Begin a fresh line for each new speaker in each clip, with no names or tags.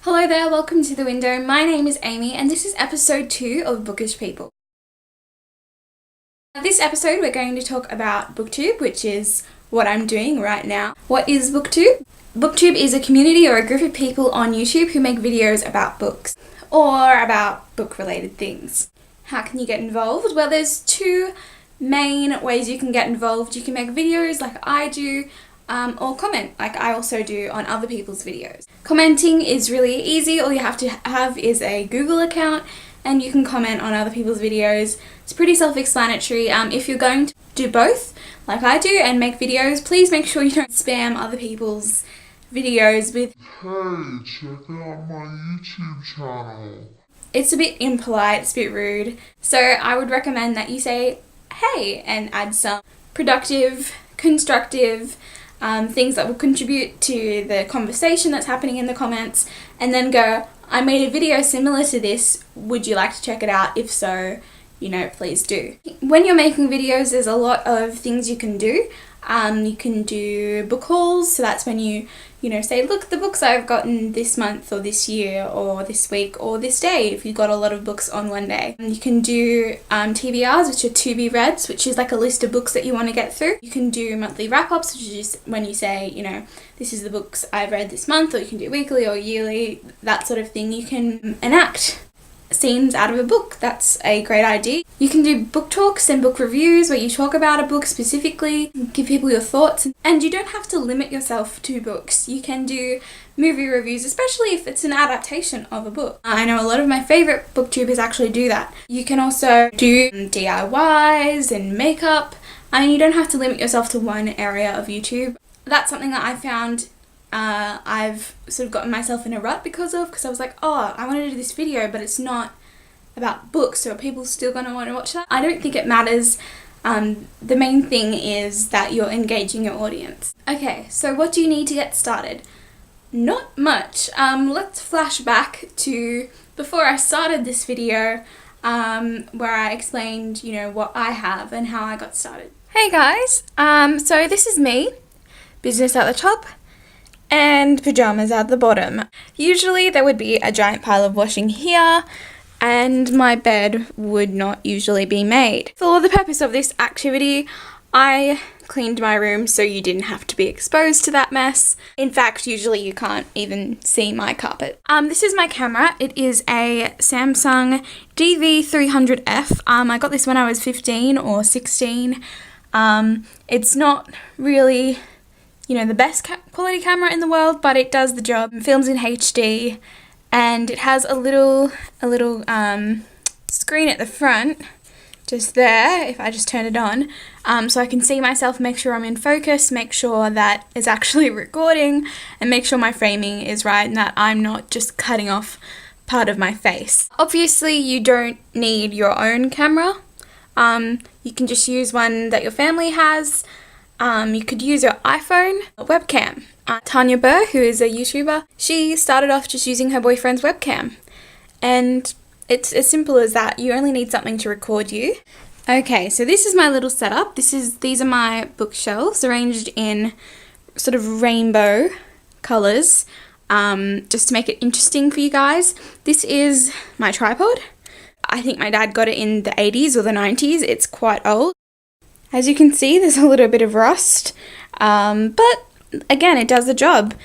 Hello there, welcome to The Window. My name is Amy and this is episode 2 of Bookish People. This episode we're going to talk about BookTube, which is what I'm doing right now. What is BookTube? BookTube is a community or a group of people on YouTube who make videos about books or about book-related things. How can you get involved? Well, there's two main ways you can get involved. You can make videos like I do, or comment like I also do on other people's videos. Commenting is really easy. All you have to have is a Google account and you can comment on other people's videos. It's pretty self-explanatory. If you're going to do both, like I do, and make videos, please make sure you don't spam other people's videos with,
"Hey, check out my YouTube channel."
It's a bit impolite, it's a bit rude. So I would recommend that you say, hey, and add some productive, constructive things that will contribute to the conversation that's happening in the comments, and then go, I made a video similar to this, would you like to check it out? If so, please do. When you're making videos, there's a lot of things you can do. You can do book hauls, so that's when you say, look, the books I've gotten this month or this year or this week or this day, if you've got a lot of books on one day. You can do TBRs, which are to be reads, which is like a list of books that you want to get through. You can do monthly wrap-ups, which is when you say, this is the books I've read this month, or you can do weekly or yearly, that sort of thing. You can enact scenes out of a book. That's a great idea. You can do book talks and book reviews where you talk about a book specifically, give people your thoughts, and you don't have to limit yourself to books. You can do movie reviews, especially if it's an adaptation of a book. I know a lot of my favourite booktubers actually do that. You can also do DIYs and makeup. You don't have to limit yourself to one area of YouTube. That's something that I found I've sort of gotten myself in a rut because I was like, oh, I want to do this video, but it's not about books, so are people still going to want to watch that? I don't think it matters. The main thing is that you're engaging your audience. Okay, so what do you need to get started? Not much. Let's flash back to before I started this video, where I explained, what I have and how I got started. Hey guys, so this is me, business at the top, and pyjamas at the bottom. Usually there would be a giant pile of washing here, and my bed would not usually be made. For the purpose of this activity, I cleaned my room so you didn't have to be exposed to that mess. In fact, usually you can't even see my carpet. This is my camera. It is a Samsung DV300F. I got this when I was 15 or 16. It's not really the best quality camera in the world, but it does the job. It films in HD, and it has a little screen at the front, just there, if I just turn it on, so I can see myself, make sure I'm in focus, make sure that it's actually recording, and make sure my framing is right and that I'm not just cutting off part of my face. Obviously, you don't need your own camera. You can just use one that your family has. You could use your iPhone webcam. Tanya Burr, who is a YouTuber, she started off just using her boyfriend's webcam. And it's as simple as that. You only need something to record you. Okay, so this is my little setup. These are my bookshelves arranged in sort of rainbow colours, just to make it interesting for you guys. This is my tripod. I think my dad got it in the 80s or the 90s. It's quite old. As you can see, there's a little bit of rust, but again, it does the job.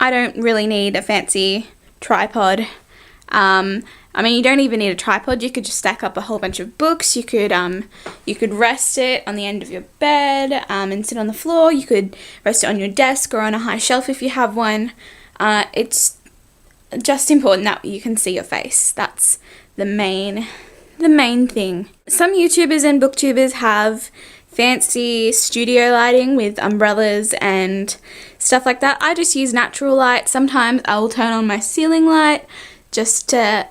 I don't really need a fancy tripod. You don't even need a tripod. You could just stack up a whole bunch of books. You could rest it on the end of your bed and sit on the floor. You could rest it on your desk or on a high shelf if you have one. It's just important that you can see your face. That's the main thing. Some YouTubers and booktubers have fancy studio lighting with umbrellas and stuff like that. I just use natural light. Sometimes I'll turn on my ceiling light just to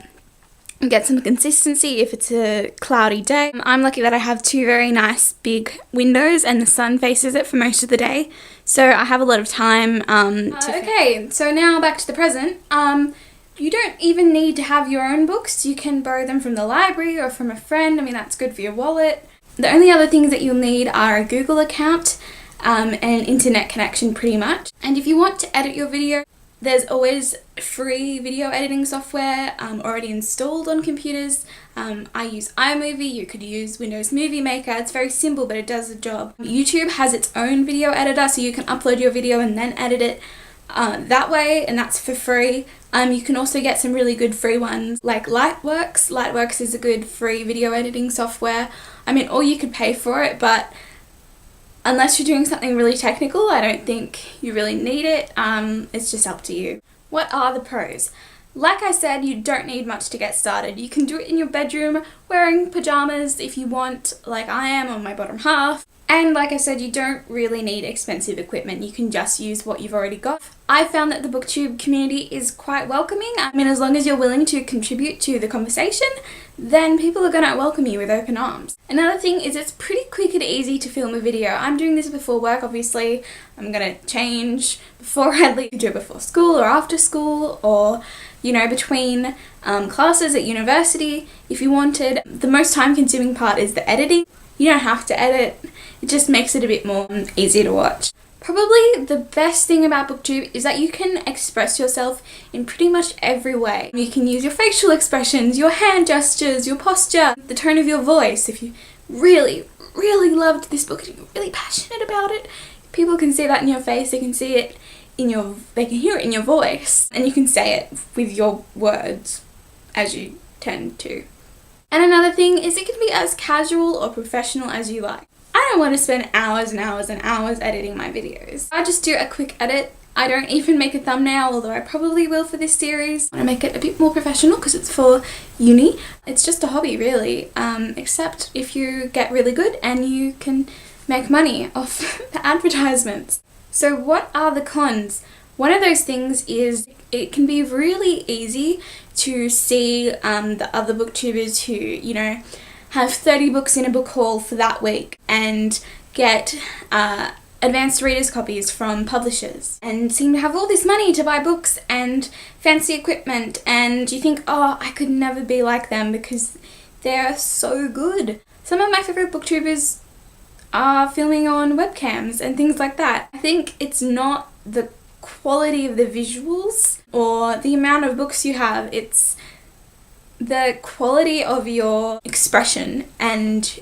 get some consistency if it's a cloudy day. I'm lucky that I have two very nice big windows and the sun faces it for most of the day, so I have a lot of time Okay, so now back to the present. You don't even need to have your own books. You can borrow them from the library or from a friend. That's good for your wallet. The only other things that you'll need are a Google account and an internet connection pretty much. And if you want to edit your video, There's always free video editing software already installed on computers. I use iMovie, you could use Windows Movie Maker. It's very simple, but it does the job. YouTube has its own video editor, so you can upload your video and then edit it that way, and that's for free. You can also get some really good free ones like Lightworks. Lightworks is a good free video editing software. I mean, or you could pay for it, but unless you're doing something really technical, I don't think you really need it. It's just up to you. What are the pros? Like I said, you don't need much to get started. You can do it in your bedroom, wearing pajamas if you want, like I am on my bottom half. And like I said, you don't really need expensive equipment. You can just use what you've already got. I found that the BookTube community is quite welcoming. I mean, as long as you're willing to contribute to the conversation, then people are gonna welcome you with open arms. Another thing is it's pretty quick and easy to film a video. I'm doing this before work, obviously. I'm gonna change before I leave. You could do it before school or after school, or, you know, between classes at university if you wanted. The most time consuming part is the editing. You don't have to edit, it just makes it a bit more easy to watch. Probably the best thing about BookTube is that you can express yourself in pretty much every way. You can use your facial expressions, your hand gestures, your posture, the tone of your voice. If you really, really loved this book and you're really passionate about it, people can see that in your face, they can see it they can hear it in your voice, and you can say it with your words as you tend to. And another thing is it can be as casual or professional as you like. I don't want to spend hours and hours and hours editing my videos. I just do a quick edit. I don't even make a thumbnail, although I probably will for this series. I want to make it a bit more professional because it's for uni. It's just a hobby really, except if you get really good and you can make money off the advertisements. So what are the cons? One of those things is it can be really easy to see the other booktubers who, you know, have 30 books in a book haul for that week and get advanced readers copies from publishers and seem to have all this money to buy books and fancy equipment, and you think, oh, I could never be like them because they're so good. Some of my favorite booktubers are filming on webcams and things like that. I think it's not the quality of the visuals or the amount of books you have, it's the quality of your expression and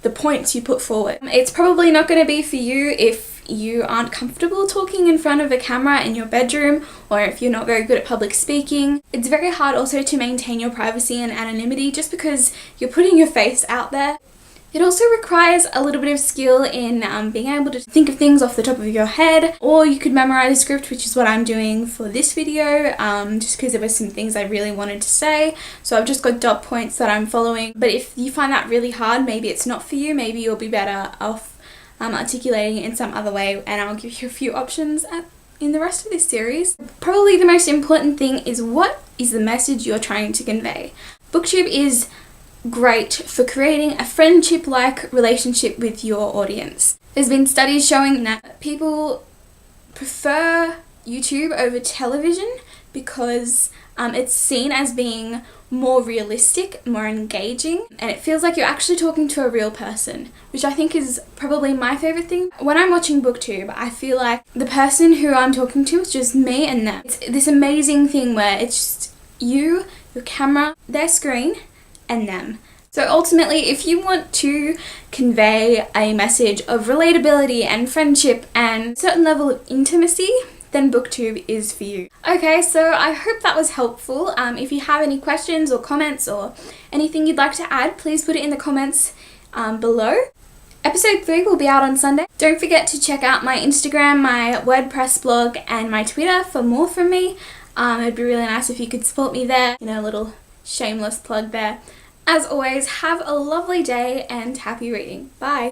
the points you put forward. It's probably not going to be for you if you aren't comfortable talking in front of a camera in your bedroom, or if you're not very good at public speaking. It's very hard also to maintain your privacy and anonymity just because you're putting your face out there. It also requires a little bit of skill in being able to think of things off the top of your head, or you could memorize a script, which is what I'm doing for this video, just because there were some things I really wanted to say, so I've just got dot points that I'm following. But if you find that really hard, maybe it's not for you, maybe you'll be better off articulating it in some other way, and I'll give you a few options in the rest of this series. Probably the most important thing is, what is the message you're trying to convey? BookTube is great for creating a friendship-like relationship with your audience. There's been studies showing that people prefer YouTube over television because it's seen as being more realistic, more engaging, and it feels like you're actually talking to a real person, which I think is probably my favourite thing. When I'm watching BookTube, I feel like the person who I'm talking to is just me and them. It's this amazing thing where it's just you, your camera, their screen, and them. So ultimately, if you want to convey a message of relatability and friendship and a certain level of intimacy, then BookTube is for you. Okay, so I hope that was helpful. If you have any questions or comments or anything you'd like to add, please put it in the comments below. Episode 3 will be out on Sunday. Don't forget to check out my Instagram, my WordPress blog, and my Twitter for more from me. It'd be really nice if you could support me there. You know, a little shameless plug there. As always, have a lovely day and happy reading. Bye!